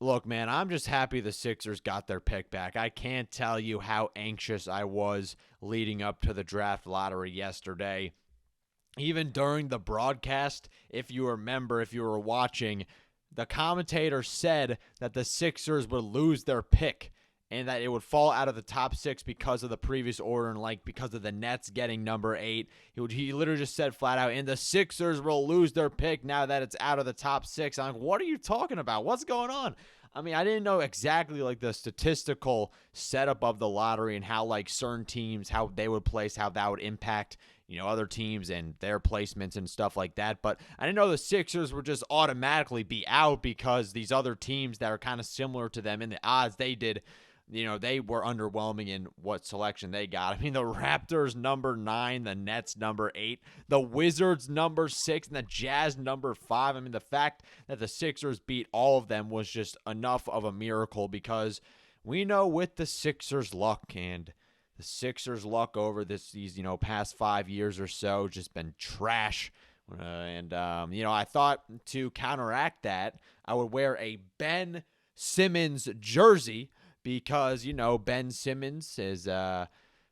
Look, man, I'm just happy the Sixers got their pick back. I can't tell you how anxious I was leading up to the draft lottery yesterday. Even during the broadcast, if you remember, if you were watching, the commentator said that the Sixers would lose their pick and that it would fall out of the top 6 because of the previous order and because of the Nets getting number 8. He literally just said flat out, and the Sixers will lose their pick now that it's out of the top 6. I'm like, what are you talking about? What's going on? I mean, I didn't know exactly the statistical setup of the lottery and how certain teams, how they would place, how that would impact other teams and their placements and stuff like that. But I didn't know the Sixers would just automatically be out because these other teams that are kind of similar to them in the odds they did, they were underwhelming in what selection they got. I mean, the Raptors number 9, the Nets number 8, the Wizards number 6, and the Jazz number 5. I mean, the fact that the Sixers beat all of them was just enough of a miracle because we know with the Sixers' luck and the Sixers' luck over these past 5 years or so just been trash. I thought to counteract that, I would wear a Ben Simmons jersey because, Ben Simmons is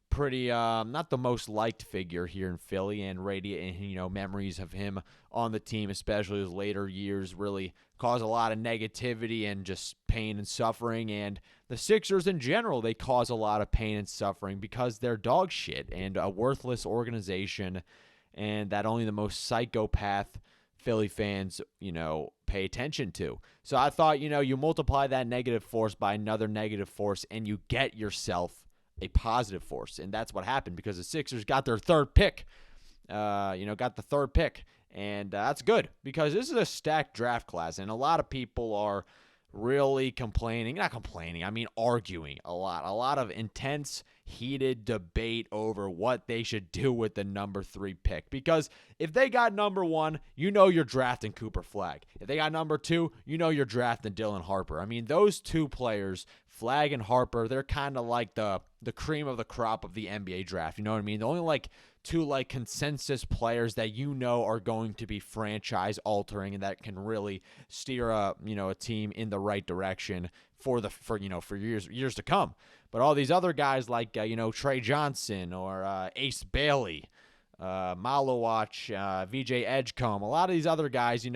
pretty not the most liked figure here in Philly, and memories of him on the team, especially his later years, really cause a lot of negativity and just pain and suffering. And the Sixers in general, they cause a lot of pain and suffering because they're dog shit and a worthless organization, and that only the most psychopath Philly fans, pay attention to. So I thought, you multiply that negative force by another negative force and you get yourself a positive force. And that's what happened because the Sixers got their third pick. Got the third pick. And that's good because this is a stacked draft class. And a lot of people are really arguing a lot. A lot of intense, heated debate over what they should do with the number 3 pick. Because if they got number 1, you're drafting Cooper Flagg. If they got number 2, you're drafting Dylan Harper. I mean, those two players, Flagg and Harper, they're kind of like the cream of the crop of the NBA draft. You know what I mean? The only two consensus players that are going to be franchise altering and that can really steer a team in the right direction for years to come. But all these other guys Trey Johnson or Ace Bailey, Malowach, VJ Edgecombe, a lot of these other guys,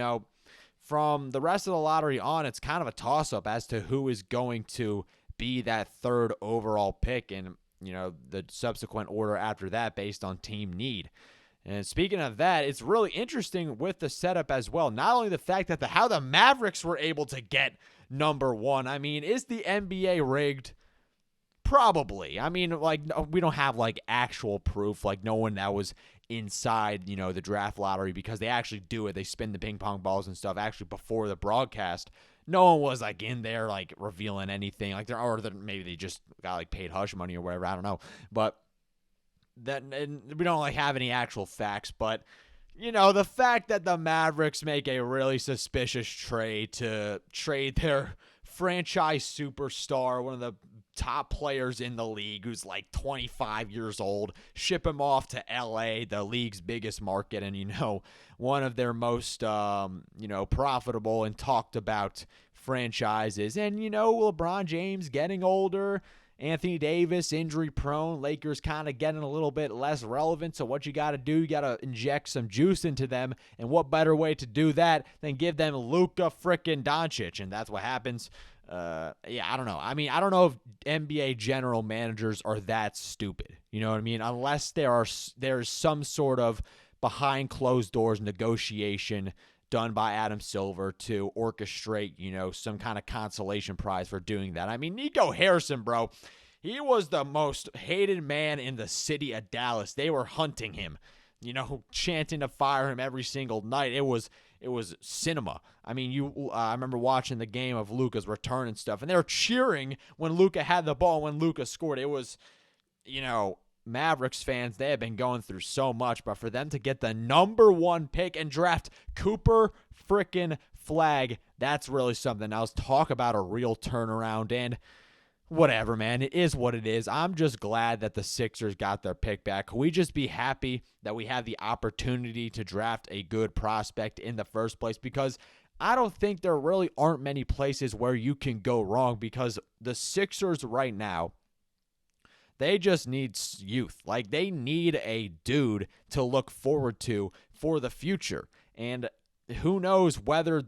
from the rest of the lottery on, it's kind of a toss-up as to who is going to be that third overall pick and the subsequent order after that based on team need. And speaking of that, it's really interesting with the setup as well. Not only the fact that how the Mavericks were able to get number 1. I mean, is the NBA rigged? Probably. I mean, we don't have actual proof, no one that was inside, the draft lottery, because they actually do it. They spin the ping pong balls and stuff actually before the broadcast. No one was in there revealing anything maybe they just got paid hush money or whatever. I don't know, but that, and we don't have any actual facts. But the fact that the Mavericks make a really suspicious trade to trade their franchise superstar, one of the top players in the league, who's 25 years old, ship him off to LA, the league's biggest market, and one of their most profitable and talked about franchises. And LeBron James getting older, Anthony Davis injury prone, Lakers kind of getting a little bit less relevant. So what you got to do, you got to inject some juice into them, and what better way to do that than give them Luka frickin' Doncic? And that's what happens. I don't know. I mean, I don't know if NBA general managers are that stupid. You know what I mean? Unless there's some sort of behind closed doors negotiation done by Adam Silver to orchestrate, some kind of consolation prize for doing that. I mean, Nico Harrison, bro, he was the most hated man in the city of Dallas. They were hunting him, chanting to fire him every single night. It was cinema. I mean, I remember watching the game of Luka's return and stuff, and they were cheering when Luka had the ball, when Luka scored. It was, Mavericks fans, they have been going through so much, but for them to get the number 1 pick and draft Cooper frickin' Flagg, that's really something else. Talk about a real turnaround. And whatever, man. It is what it is. I'm just glad that the Sixers got their pick back. Can we just be happy that we have the opportunity to draft a good prospect in the first place? Because I don't think there really aren't many places where you can go wrong because the Sixers right now, they just need youth. Like, they need a dude to look forward to for the future. And who knows whether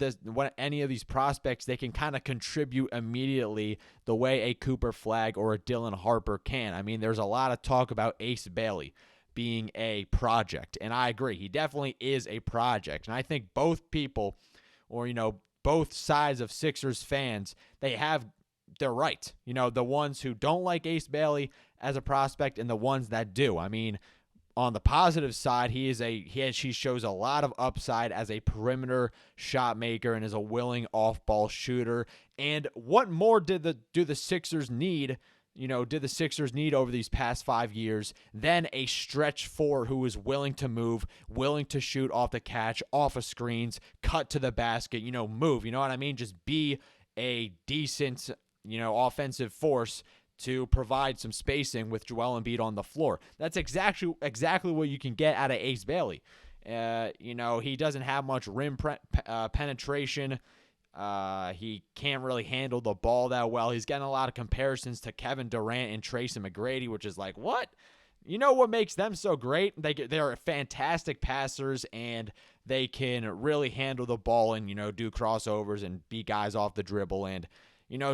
any of these prospects, they can kind of contribute immediately the way a Cooper Flagg or a Dylan Harper can. I mean, there's a lot of talk about Ace Bailey being a project, and I agree. He definitely is a project. And I think both people, or, both sides of Sixers fans, they're right. The ones who don't like Ace Bailey as a prospect and the ones that do. I mean, on the positive side, he shows a lot of upside as a perimeter shot maker and is a willing off-ball shooter. And what more do the Sixers need? Did the Sixers need over these past 5 years than a stretch four who is willing to move, willing to shoot off the catch, off of screens, cut to the basket, move. You know what I mean? Just be a decent, offensive force to provide some spacing with Joel Embiid on the floor. That's exactly what you can get out of Ace Bailey. He doesn't have much rim penetration. He can't really handle the ball that well. He's getting a lot of comparisons to Kevin Durant and Tracy McGrady, which is like, what? You know what makes them so great? They're fantastic passers, and they can really handle the ball and, do crossovers and beat guys off the dribble and,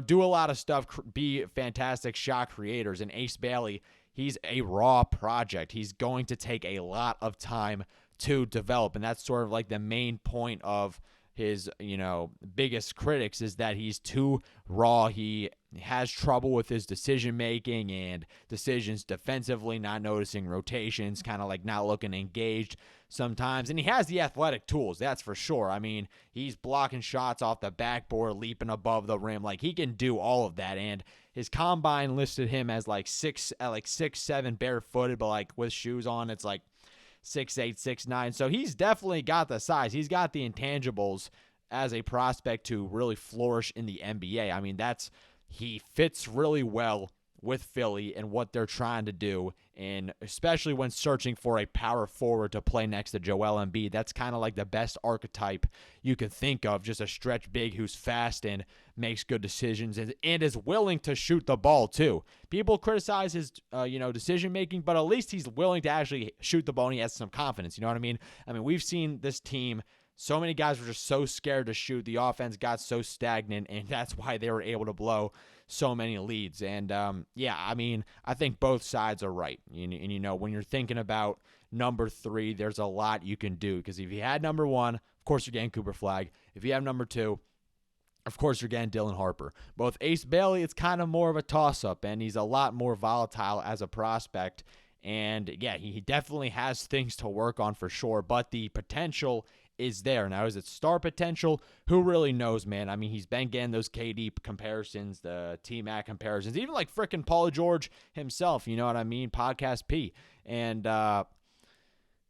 do a lot of stuff, be fantastic shot creators. And Ace Bailey, he's a raw project. He's going to take a lot of time to develop, and that's sort of like the main point of his, biggest critics is that he's too raw. He has trouble with his decision-making and decisions defensively, not noticing rotations, kind of like not looking engaged sometimes. And he has the athletic tools, that's for sure. I mean, he's blocking shots off the backboard, leaping above the rim. Like, he can do all of that. And his combine listed him as like 6'7", barefooted, but like with shoes on, it's like 6'8", 6'9". So he's definitely got the size. He's got the intangibles as a prospect to really flourish in the NBA. I mean, he fits really well with Philly and what they're trying to do, and especially when searching for a power forward to play next to Joel Embiid. That's kind of like the best archetype you can think of, just a stretch big who's fast and makes good decisions and is willing to shoot the ball too. People criticize his decision-making, but at least he's willing to actually shoot the ball and he has some confidence. You know what I mean? I mean, we've seen this team, so many guys were just so scared to shoot. The offense got so stagnant, and that's why they were able to blow so many leads. And, I mean, I think both sides are right. And, when you're thinking about number 3, there's a lot you can do. Because if you had number 1, of course you're getting Cooper Flagg. If you have number 2, of course you're getting Dylan Harper. But with Ace Bailey, it's kind of more of a toss-up, and he's a lot more volatile as a prospect. And, yeah, he definitely has things to work on for sure. But the potential is there. Now, is it star potential? Who really knows, man? I mean, he's been getting those KD comparisons, the T-Mac comparisons, even like frickin' Paul George himself, you know what I mean? Podcast P. And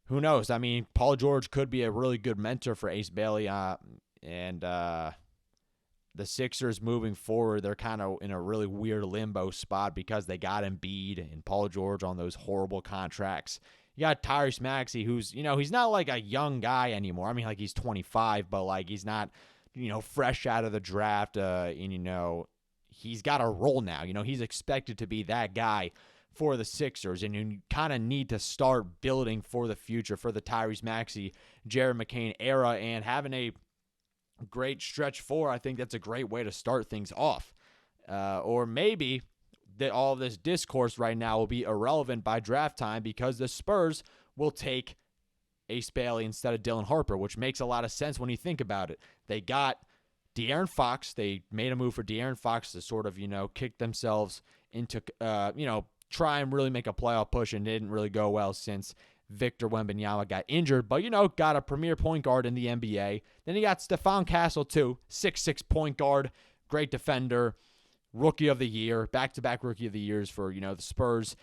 who knows? I mean, Paul George could be a really good mentor for Ace Bailey. And the Sixers moving forward, they're kind of in a really weird limbo spot because they got Embiid and Paul George on those horrible contracts. You got Tyrese Maxey, who's, he's not like a young guy anymore. I mean, like, he's 25, but, like, he's not, fresh out of the draft. And, he's got a role now. He's expected to be that guy for the Sixers. And you kind of need to start building for the future for the Tyrese Maxey, Jared McCain era. And having a great stretch 4, I think that's a great way to start things off. Or maybe that all of this discourse right now will be irrelevant by draft time because the Spurs will take Ace Bailey instead of Dylan Harper, which makes a lot of sense when you think about it. They got De'Aaron Fox. They made a move for De'Aaron Fox to sort of, kick themselves into, try and really make a playoff push, and it didn't really go well since Victor Wembanyama got injured. But, got a premier point guard in the NBA. Then you got Stephon Castle, too, 6'6" point guard, great defender. Rookie of the year, back-to-back Rookie of the Years for, the Spurs.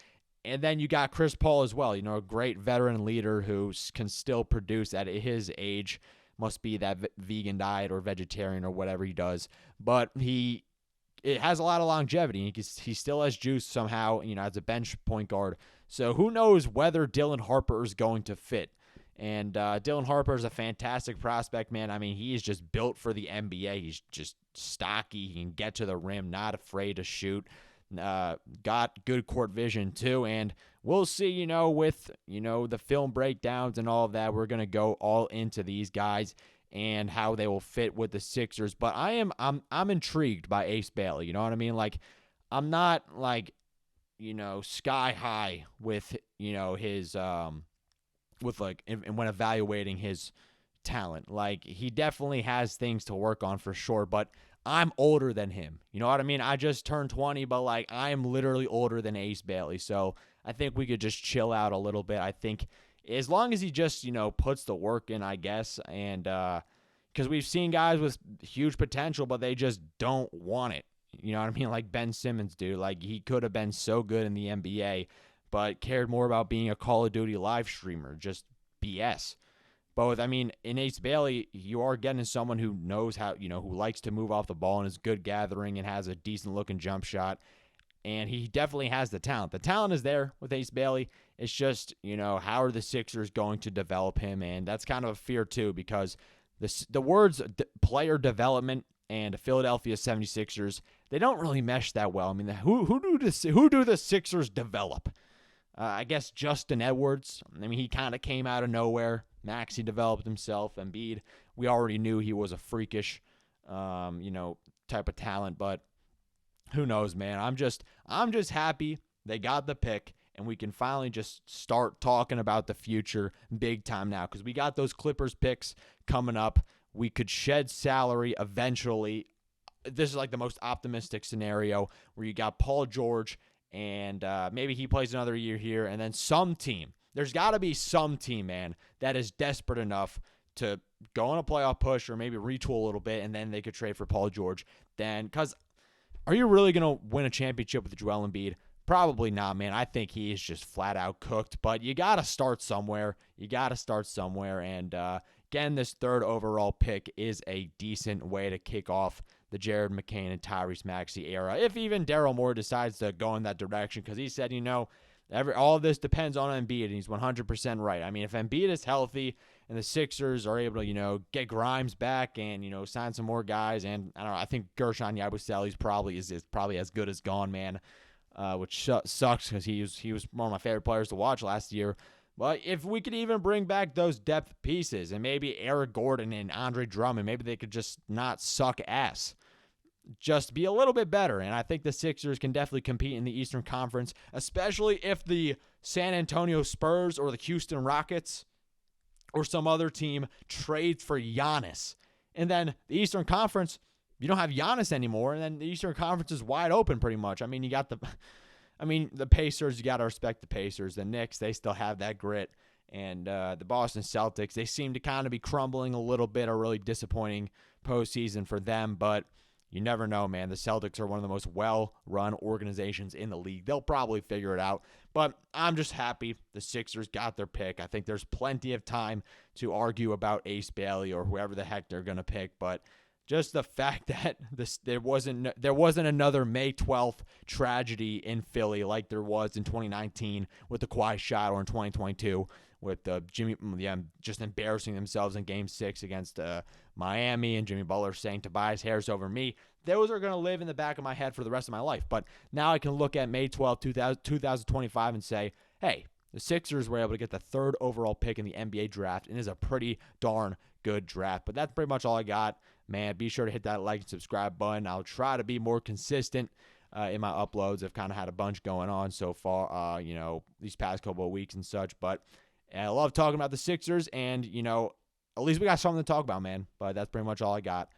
And then you got Chris Paul as well, a great veteran leader who can still produce at his age. Must be that vegan diet or vegetarian or whatever he does. But it has a lot of longevity. He still has juice somehow, as a bench point guard. So who knows whether Dylan Harper is going to fit And Dylan Harper is a fantastic prospect, man. I mean, he is just built for the NBA. He's just stocky. He can get to the rim, not afraid to shoot. Got good court vision, too. And we'll see, with, the film breakdowns and all of that, we're going to go all into these guys and how they will fit with the Sixers. But I'm intrigued by Ace Bailey. You know what I mean? Like, I'm not, like, sky high with, his with like and when evaluating his talent. Like, he definitely has things to work on for sure, but I'm older than him. You know what I mean? I just turned 20, but like, I am literally older than Ace Bailey. So I think we could just chill out a little bit. I think as long as he just, puts the work in, I guess, and because we've seen guys with huge potential, but they just don't want it. You know what I mean? Like Ben Simmons, dude. Like, he could have been so good in the NBA, but cared more about being a Call of Duty live streamer. Just BS. Both, I mean, in Ace Bailey, you are getting someone who knows how, who likes to move off the ball and is good gathering and has a decent-looking jump shot. And he definitely has the talent. The talent is there with Ace Bailey. It's just, how are the Sixers going to develop him? And that's kind of a fear, too, because the words player development and Philadelphia 76ers, they don't really mesh that well. I mean, who do the Sixers develop? I guess Justin Edwards. I mean, he kind of came out of nowhere. Maxey developed himself. Embiid, we already knew he was a freakish, type of talent. But who knows, man? I'm just happy they got the pick, and we can finally just start talking about the future big time now, because we got those Clippers picks coming up. We could shed salary eventually. This is like the most optimistic scenario where you got Paul George, and maybe he plays another year here, and then there's got to be some team, man, that is desperate enough to go on a playoff push or maybe retool a little bit, and then they could trade for Paul George. Then, because are you really going to win a championship with Joel Embiid? Probably not, man. I think he is just flat out cooked, but you got to start somewhere. And again, this third overall pick is a decent way to kick off the Jared McCain and Tyrese Maxey era, if even Daryl Morey decides to go in that direction, because he said, all of this depends on Embiid, and he's 100% right. I mean, if Embiid is healthy and the Sixers are able to, get Grimes back and, sign some more guys, and I don't know, I think Gershon Yabusele is probably as good as gone, man, which sucks because he was one of my favorite players to watch last year. But if we could even bring back those depth pieces and maybe Eric Gordon and Andre Drummond, maybe they could just not suck ass. Just be a little bit better. And I think the Sixers can definitely compete in the Eastern Conference, especially if the San Antonio Spurs or the Houston Rockets or some other team trades for Giannis. And then the Eastern Conference, you don't have Giannis anymore, and then the Eastern Conference is wide open pretty much. I mean, you got the Pacers, you got to respect the Pacers. The Knicks, they still have that grit. And the Boston Celtics, they seem to kind of be crumbling a little bit, a really disappointing postseason for them. But you never know, man. The Celtics are one of the most well-run organizations in the league. They'll probably figure it out. But I'm just happy the Sixers got their pick. I think there's plenty of time to argue about Ace Bailey or whoever the heck they're going to pick. But just the fact that there wasn't another May 12th tragedy in Philly like there was in 2019 with the Kawhi shot, or in 2022 with just embarrassing themselves in Game 6 against Miami, and Jimmy Butler saying Tobias Harris over me. Those are going to live in the back of my head for the rest of my life. But now I can look at May 12th, 2025 and say, hey, the Sixers were able to get the third overall pick in the NBA draft, and it is a pretty darn good draft. But that's pretty much all I got. Man, be sure to hit that like and subscribe button. I'll try to be more consistent in my uploads. I've kind of had a bunch going on so far, these past couple of weeks and such. But I love talking about the Sixers, and, at least we got something to talk about, man. But that's pretty much all I got.